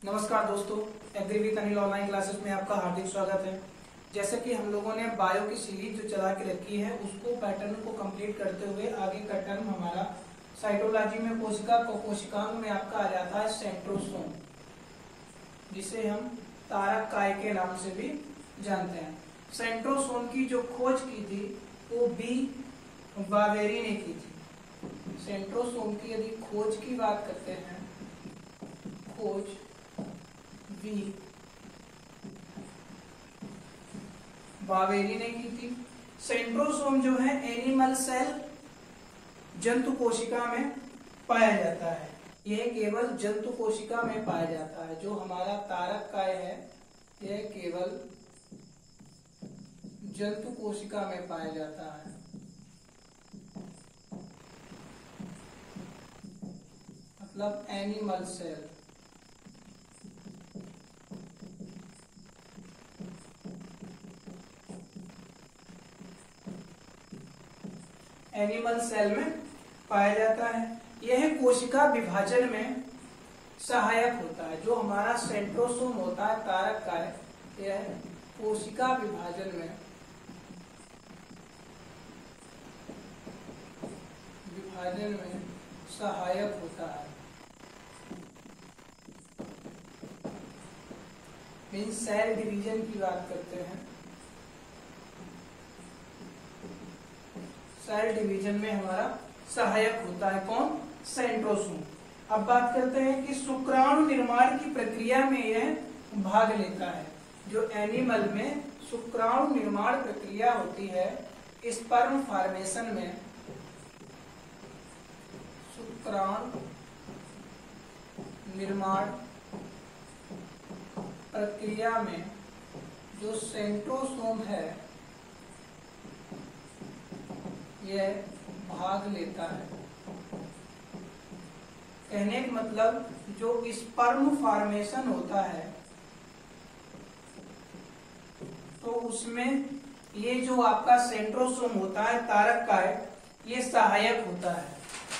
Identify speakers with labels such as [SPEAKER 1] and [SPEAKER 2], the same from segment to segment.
[SPEAKER 1] नमस्कार दोस्तों, agri with Anil online classes में आपका हार्दिक स्वागत है। जैसे कि हम लोगों ने बायो की सीरीज जो चला के रखी है उसको पैटर्न को कंप्लीट करते हुए आगे का टर्म हमारा साइटोलॉजी में कोशिकांग में आपका आ जाता है सेंट्रोसोम, जिसे हम तारक काय के नाम से भी जानते हैं। सेंट्रोसोम की जो खोज की थी वो बी बावेरी ने की थी। सेंट्रोसोम की यदि खोज की बात करते हैं, खोज बी बावेरी ने की थी। सेंट्रोसोम जो है एनिमल सेल जंतु कोशिका में पाया जाता है। यह केवल जंतु कोशिका में पाया जाता है। जो हमारा तारक काय है यह केवल जंतु कोशिका में पाया जाता है। मतलब एनिमल सेल। एनिमल सेल में पाया जाता है। यह कोशिका विभाजन में सहायक होता है। जो हमारा सेंट्रोसोम होता है तारक काय, यह कोशिका विभाजन में सहायक होता है। मीन्स सेल डिवीजन की बात करते हैं। सेल डिवीजन में हमारा सहायक होता है कौन? सेंट्रोसोम। अब बात करते हैं कि शुक्राणु निर्माण की प्रक्रिया में यह भाग लेता है। जो एनिमल में शुक्राणु निर्माण प्रक्रिया होती है, स्पर्म फॉर्मेशन में शुक्राणु निर्माण प्रक्रिया में जो सेंट्रोसोम है यह भाग लेता है। कहने का मतलब जो स्पर्म फॉर्मेशन होता है तो उसमें ये जो आपका सेंट्रोसोम होता है तारक काय, ये सहायक होता है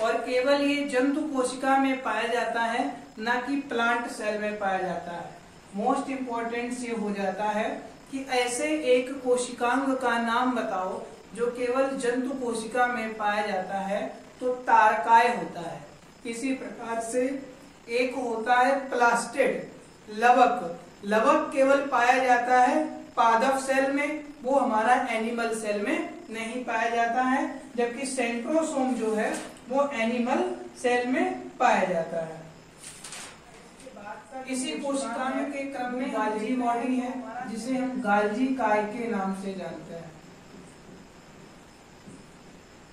[SPEAKER 1] और केवल ये जंतु कोशिका में पाया जाता है, ना कि प्लांट सेल में पाया जाता है। मोस्ट इंपॉर्टेंट ये हो जाता है कि ऐसे एक कोशिकांग का नाम बताओ जो केवल जंतु कोशिका में पाया जाता है, तो तारकाय होता है। इसी प्रकार से एक होता है प्लास्टिड लवक। लवक केवल पाया जाता है पादप सेल में, वो हमारा एनिमल सेल में नहीं पाया जाता है। जबकि सेंट्रोसोम जो है वो एनिमल सेल में पाया जाता है। इसी कोशिकांग के क्रम में गाल्जी बॉडी है, जिसे हम गाल्जी काय के नाम से जानते हैं।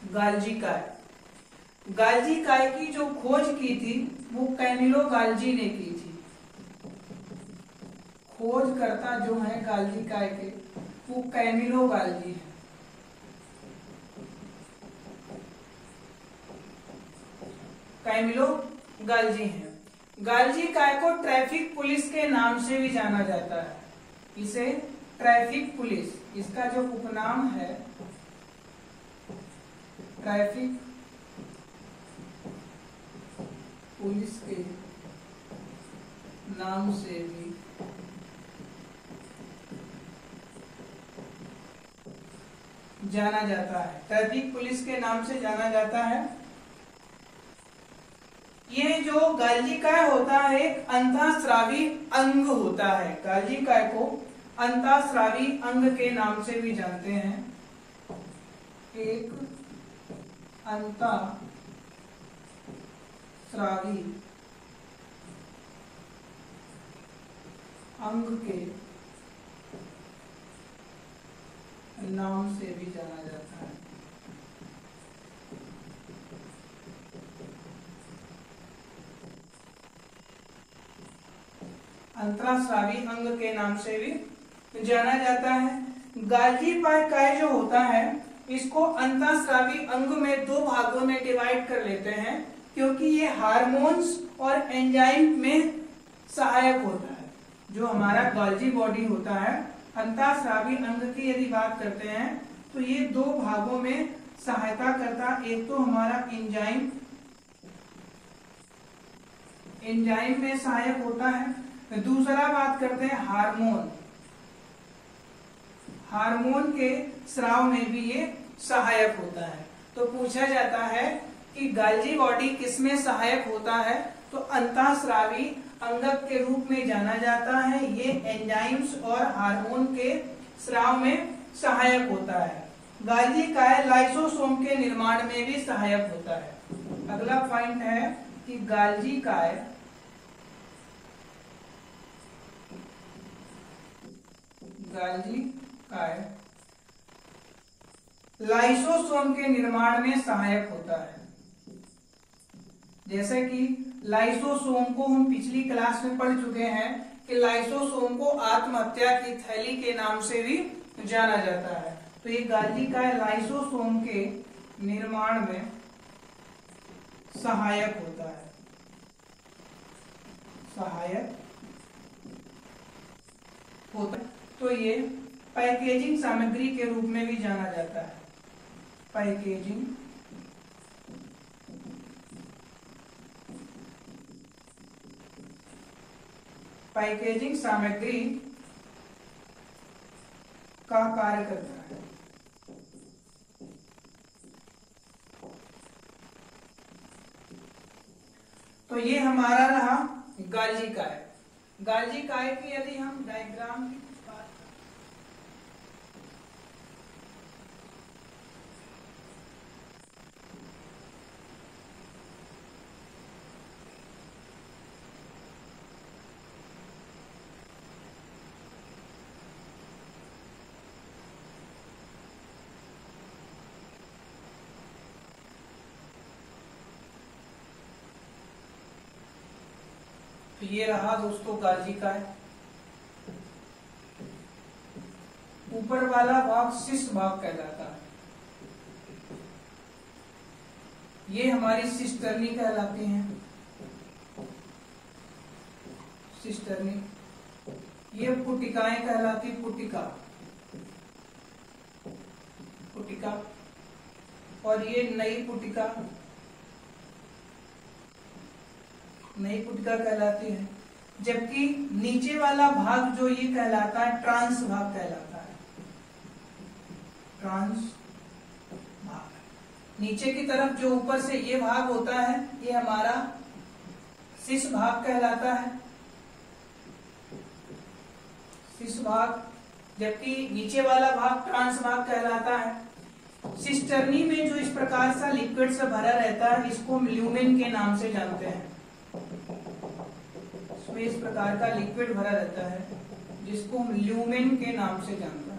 [SPEAKER 1] गाल्जी काय। गाल्जी काय की जो खोज की थी वो कैमिलो गाल्जी ने की थी। खोजकर्ता जो है गाल्जी काय के वो कैमिलो गाल्जी है। कैमिलो गाल्जी है। गाल्जी काय को ट्रैफिक पुलिस के नाम से भी जाना जाता है। इसे ट्रैफिक पुलिस, इसका जो उपनाम है ट्रैफिक पुलिस के नाम से भी जाना जाता है। ट्रैफिक पुलिस के नाम से जाना जाता है। ये जो गाल्जी काय होता है एक अंतःस्रावी अंग होता है। गाल्जी काय को अंतःस्रावी अंग के नाम से भी जानते हैं। एक अंतःस्रावी अंग के नाम से भी जाना जाता है। अंतःस्रावी अंग के नाम से भी जाना जाता है। गाल्जी काय जो होता है इसको अंतःस्रावी अंग में दो भागों में डिवाइड कर लेते हैं, क्योंकि ये हार्मोन्स और एंजाइम में सहायक होता है। जो हमारा गाल्जी बॉडी होता है अंतःस्रावी अंग की यदि बात करते हैं तो ये दो भागों में सहायता करता। एक तो हमारा एंजाइम में सहायक होता है, दूसरा बात करते हैं हार्मोन। हार्मोन के स्राव में भी ये सहायक होता है। तो पूछा जाता है कि गाल्जी बॉडी किसमें सहायक होता है, तो अंतःस्रावी अंगक के रूप में जाना जाता है। ये एंजाइम्स और हार्मोन के स्राव में सहायक होता है। गाल्जी काय लाइसोसोम के निर्माण में भी सहायक होता है। अगला पॉइंट है कि गाल्जी काय लाइसोसोम के निर्माण में सहायक होता है। जैसे कि लाइसोसोम को हम पिछली क्लास में पढ़ चुके हैं कि लाइसोसोम को आत्महत्या की थैली के नाम से भी जाना जाता है। तो ये गाल्जी काय लाइसोसोम के निर्माण में सहायक होता है। सहायक होता है। तो ये पैकेजिंग सामग्री के रूप में भी जाना जाता है। पैकेजिंग सामग्री का कार्य करता है। तो ये हमारा रहा गाल्जी काय। गाल्जी काय की यदि हम डायग्राम की बात तो ये रहा दोस्तों गाल्जी काय। ऊपर वाला भाग शिष्ट भाग कहलाता है। ये हमारी सिस्टर्नी कहलाती हैं। सिस्टर्नी। ये पुटिकाएं कहलाती, पुटिका। और ये नई पुटिका कहलाती है। जबकि नीचे वाला भाग जो ये कहलाता है ट्रांस भाग कहलाता है। ट्रांस भाग। नीचे की तरफ जो ऊपर से ये भाग होता है ये हमारा शिश भाग कहलाता है। शिश भाग। जबकि नीचे वाला भाग ट्रांस भाग कहलाता है। सिस्टर्नी में जो इस प्रकार सा लिक्विड से भरा रहता है इसको ल्यूमेन के नाम से जानते हैं। इसमें इस प्रकार का लिक्विड भरा रहता है जिसको हम ल्यूमेन के नाम से जानते हैं।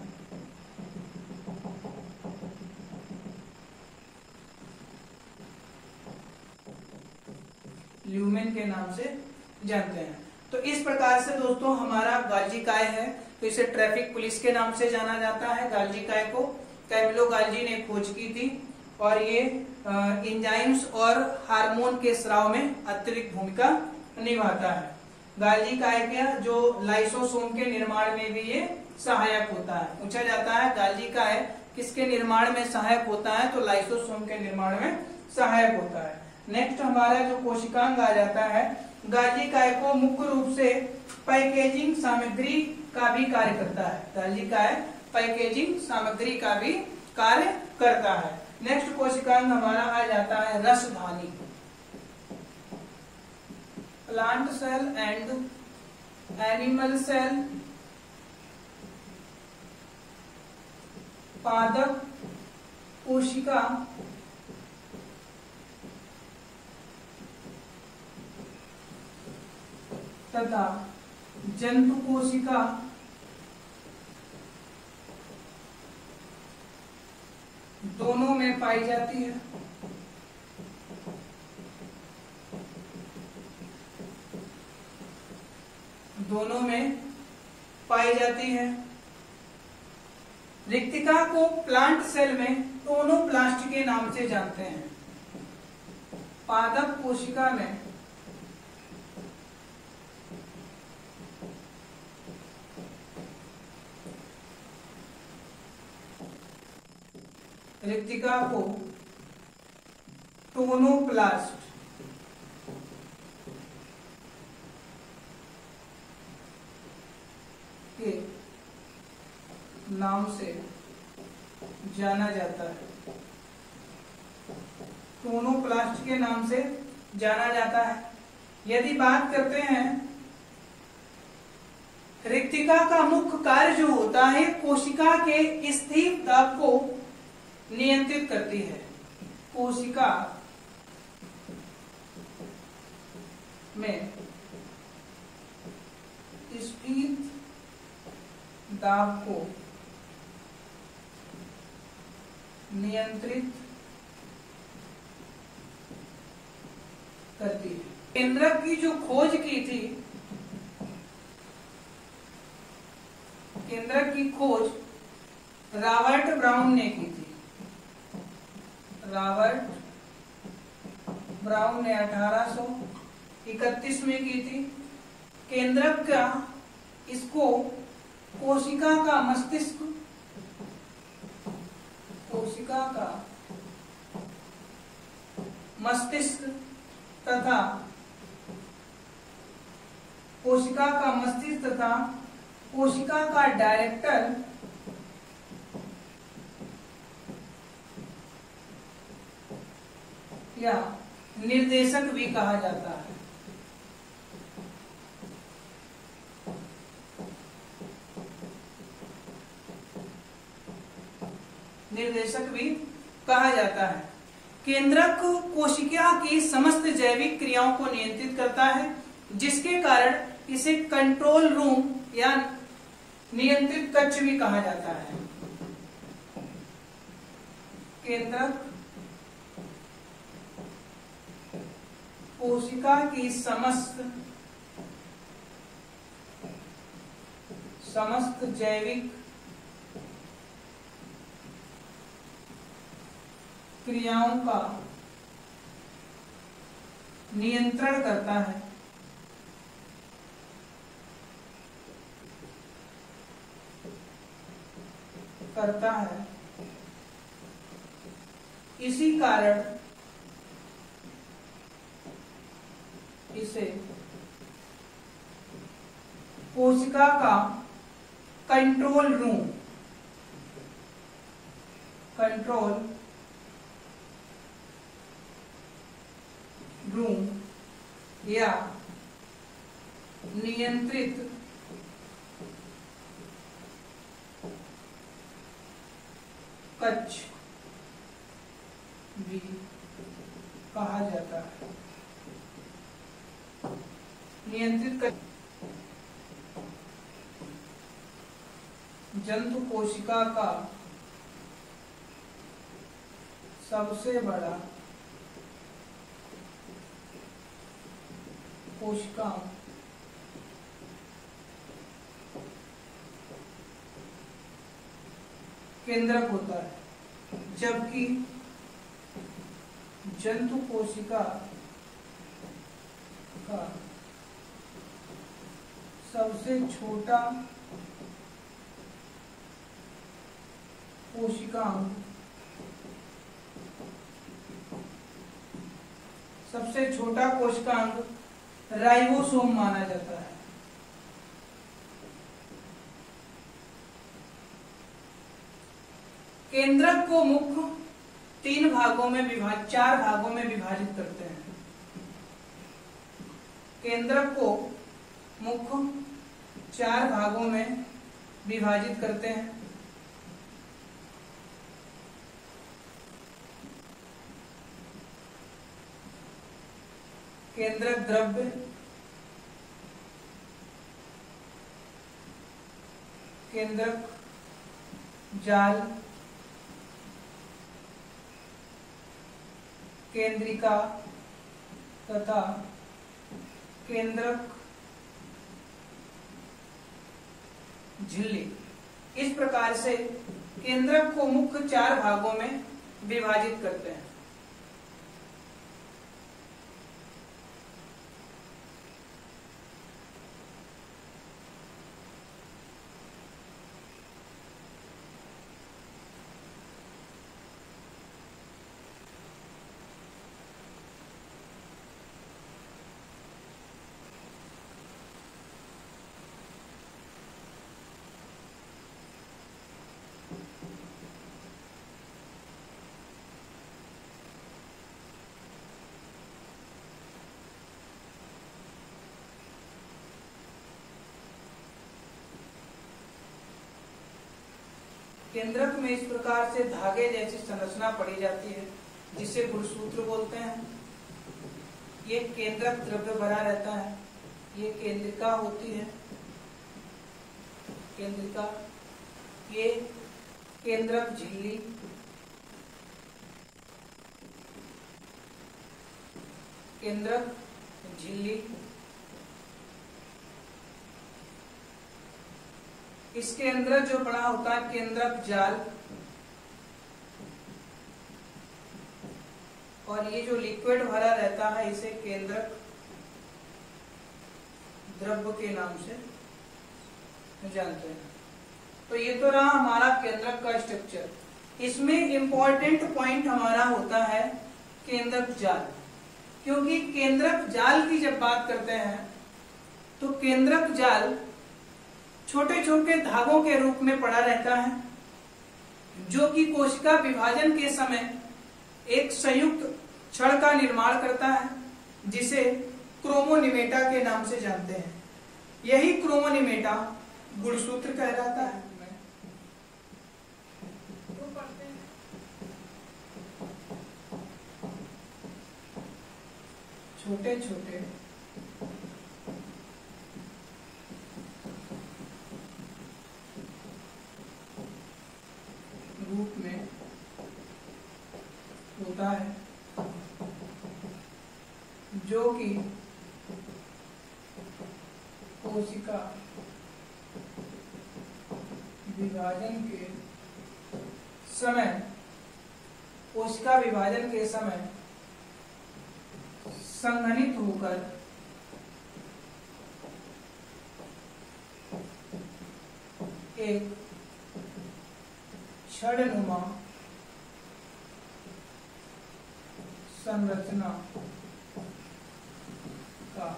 [SPEAKER 1] ल्यूमेन के नाम से जानते हैं। तो इस प्रकार से दोस्तों हमारा गाल्जी काय है। तो इसे ट्रैफिक पुलिस के नाम से जाना जाता है। गाल्जी काय को कैमिलो गाल्जी ने खोज की थी और ये एंजाइम्स और हार्मोन के स्राव में अतिरिक्त भूमिका निभाता है। गाल्जी काय का जो लाइसोसोम के निर्माण में भी ये सहायक होता है। पूछा जाता है गाल्जी काय किसके निर्माण में सहायक होता है, तो लाइसोसोम के निर्माण में सहायक होता है। नेक्स्ट हमारा जो कोशिकांग आ जाता है, गाल्जी काय को मुख्य रूप से पैकेजिंग सामग्री का भी कार्य करता है। गाल्जी काय पैकेजिंग सामग्री का भी कार्य करता है। नेक्स्ट कोशिकांग हमारा आ जाता है रसधानी। Plant cell and animal cell पादप कोशिका तथा जंतु कोशिका दोनों में पाई जाती है। दोनों में पाई जाती है। रिक्तिका को प्लांट सेल में टोनोप्लास्ट के नाम से जानते हैं। पादप कोशिका में रिक्तिका को टोनोप्लास्ट के नाम से जाना जाता है, क्रोनोप्लास्ट के नाम से जाना जाता है। यदि बात करते हैं रिक्तिका का मुख्य कार्य जो होता है कोशिका के स्थिर दाब को नियंत्रित करती है। कोशिका में स्थिर दाब को नियंत्रित करती है। केंद्रक की जो खोज की थी, केंद्रक की खोज रॉबर्ट ब्राउन ने की थी। रॉबर्ट ब्राउन ने 1831 में की थी। केंद्रक का इसको कोशिका का मस्तिष्क, कोशिका का मस्तिष्क तथा कोशिका का मस्तिष्क तथा कोशिका का डायरेक्टर या निर्देशक भी कहा जाता है। निर्देशक भी कहा जाता है। केंद्रक कोशिका की समस्त जैविक क्रियाओं को नियंत्रित करता है, जिसके कारण इसे कंट्रोल रूम या नियंत्रित कक्ष भी कहा जाता है। केंद्रक कोशिका की समस्त जैविक क्रियाओं का नियंत्रण करता है। इसी कारण इसे कोशिका का कंट्रोल रूम या नियंत्रित कक्ष भी कहा जाता है। नियंत्रित कक्ष जंतु कोशिका का सबसे बड़ा कोशिकाओं केंद्रक होता है, जबकि जंतु कोशिका का सबसे छोटा कोशिकांग राइबोसोम माना जाता है। केंद्रक को मुख्य चार भागों में विभाजित करते हैं। केंद्रक को मुख्य 4 भागों में विभाजित करते हैं। केंद्रक द्रव्य, केंद्रक जाल, केंद्रिका तथा केंद्रक झिल्ली। इस प्रकार से केंद्रक को मुख्य 4 भागों में विभाजित करते हैं। केंद्रक में इस प्रकार से धागे जैसी संरचना पड़ी जाती है जिसे गुणसूत्र बोलते हैं। ये केंद्रक द्रव्य भरा रहता है, ये केंद्रिका होती है, केंद्रिका, ये केंद्रक झिल्ली, केंद्रक झिल्ली, इसके अंदर जो बड़ा होता है केंद्रक जाल, और ये जो लिक्विड भरा रहता है इसे केंद्रक द्रव्य के नाम से जानते हैं। तो ये तो रहा हमारा केंद्रक का स्ट्रक्चर। इसमें इंपॉर्टेंट पॉइंट हमारा होता है केंद्रक जाल, क्योंकि केंद्रक जाल की जब बात करते हैं तो केंद्रक जाल छोटे छोटे धागों के रूप में पड़ा रहता है, जो कि कोशिका विभाजन के समय एक संयुक्त छड़ का निर्माण करता है, जिसे क्रोमोनिमेटा के नाम से जानते हैं। यही क्रोमोनिमेटा गुणसूत्र कहलाता है। छोटे छोटे रूप में होता है, जो कि कोशिका विभाजन के समय, कोशिका विभाजन के समय संघनित होकर एक छड़नुमा संरचना का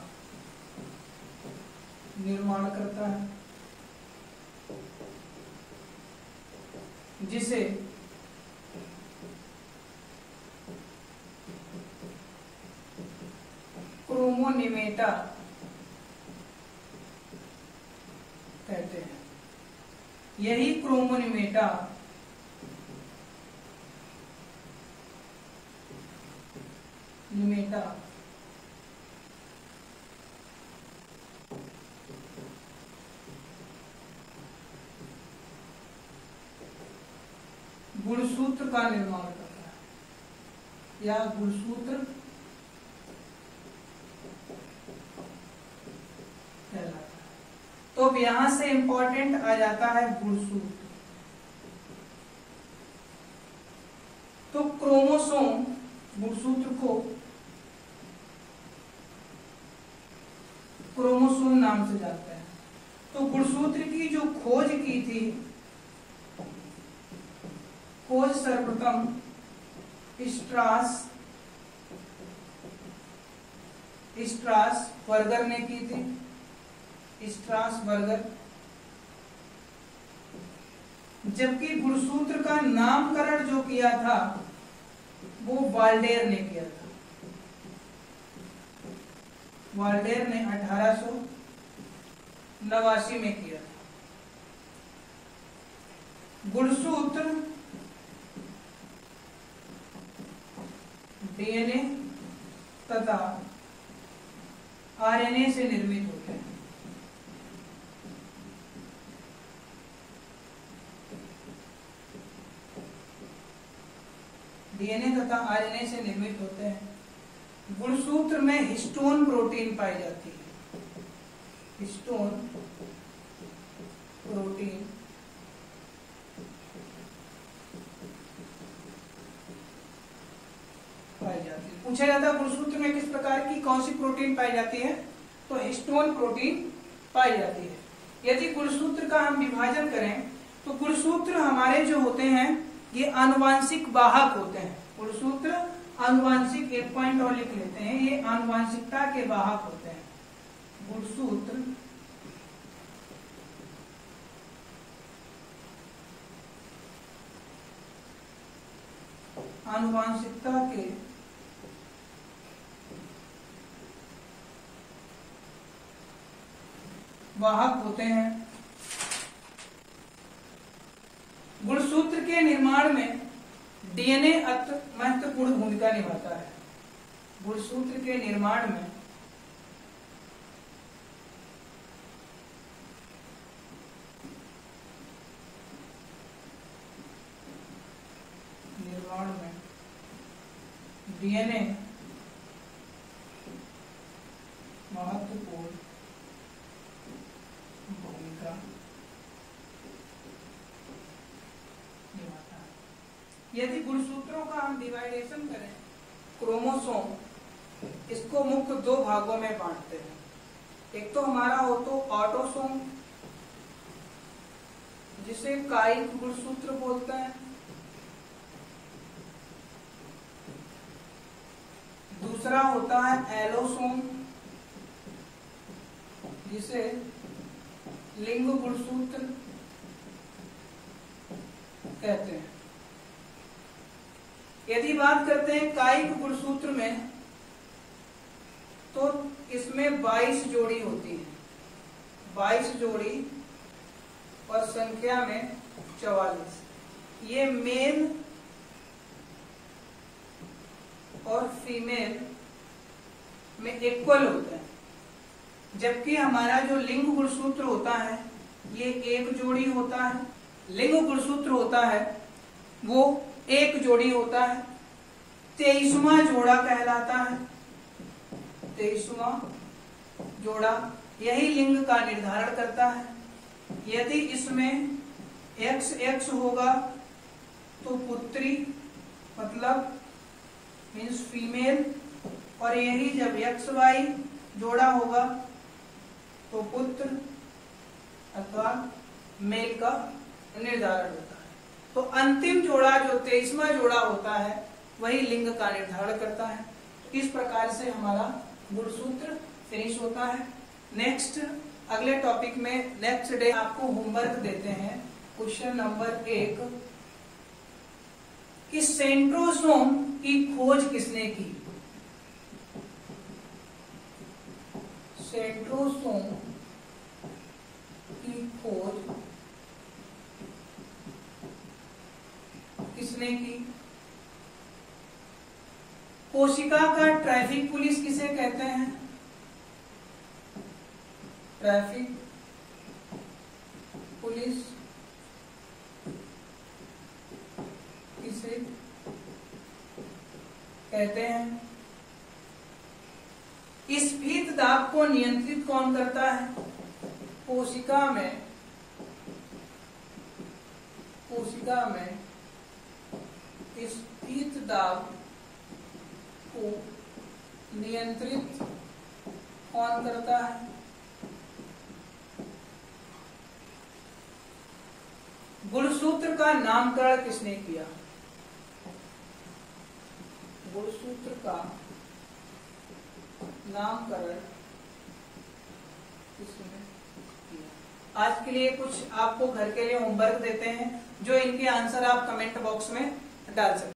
[SPEAKER 1] निर्माण करता है, जिसे क्रोमोनिमेटा कहते हैं। यही क्रोमोनिमेटा गुणसूत्र का निर्माण करता है, या गुणसूत्र कहलाता है। तो अब यहां से इंपॉर्टेंट आ जाता है गुणसूत्र। तो क्रोमोसोम गुणसूत्र को क्रोमोसोम नाम से जानते हैं। तो गुणसूत्र की जो खोज की थी, खोज सर्वप्रथम स्ट्रासबर्गर ने की थी, स्ट्रासबर्गर। जबकि गुणसूत्र का नामकरण जो किया था वो वाल्डेयर ने किया था। वाल्डेयर ने 1889 में किया था। गुणसूत्र डीएनए तथा आरएनए से निर्मित होते हैं। डीएनए तथा आरएनए से निर्मित होते हैं। गुणसूत्र में हिस्टोन प्रोटीन पाई जाती है। हिस्टोन प्रोटीन पाई जाती है। पूछा जाता है गुणसूत्र में किस प्रकार की कौन सी प्रोटीन पाई जाती है, तो हिस्टोन प्रोटीन पाई जाती है। यदि गुणसूत्र का हम विभाजन करें तो गुणसूत्र हमारे जो होते हैं ये आनुवांशिक वाहक होते हैं। गुणसूत्र आनुवांशिक, एक पॉइंट और लिख लेते हैं, ये आनुवांशिकता के वाहक होते हैं। गुणसूत्र आनुवांशिकता के वाहक होते हैं। गुणसूत्र के निर्माण में डीएनए अत्यंत महत्वपूर्ण भूमिका निभाता है। गुणसूत्र के निर्माण में डीएनए महत्वपूर्ण भूमिका निभाता है। यदि गुणसूत्रों का हम डिवाइडेशन करें, क्रोमोसोम, इसको मुख्य दो भागों में बांटते हैं। एक तो हमारा हो तो ऑटोसोम, जिसे कायिक गुणसूत्र बोलते हैं। दूसरा होता है एलोसोम, जिसे लिंग गुणसूत्र कहते हैं। यदि बात करते हैं कायिक गुणसूत्र में, तो इसमें 22 जोड़ी होती है, 22 जोड़ी, और संख्या में 44। ये मेल और फीमेल में इक्वल होता है, जबकि हमारा जो लिंग गुणसूत्र होता है ये एक जोड़ी होता है। लिंग गुणसूत्र होता है वो एक जोड़ी होता है, 23वां जोड़ा कहलाता है। 23वां जोड़ा यही लिंग का निर्धारण करता है। यदि इसमें XX होगा तो पुत्री मतलब मीन्स फीमेल, और यही जब XY जोड़ा होगा तो पुत्र अथवा मेल का निर्धारण होता है। तो अंतिम जोड़ा जो 23वां जोड़ा होता है वही लिंग का निर्धारण करता है। तो इस प्रकार से हमारा गुणसूत्र फिनिश होता है। नेक्स्ट अगले टॉपिक में नेक्स्ट डे आपको होमवर्क देते हैं। क्वेश्चन नंबर 1 कि सेंट्रोसोम की खोज किसने की? सेंट्रोसोम की खोज किसने की? कोशिका का ट्रैफिक पुलिस किसे कहते हैं? ट्रैफिक पुलिस किसे कहते हैं? स्फीत दाब को नियंत्रित कौन करता है? कोशिका में स्फीत दाब को नियंत्रित कौन करता है? गुणसूत्र का नामकरण किसने किया? गुणसूत्र का नामकरण किसने किया? आज के लिए कुछ आपको घर के लिए होमवर्क देते हैं, जो इनके आंसर आप कमेंट बॉक्स में डाल सकते हैं।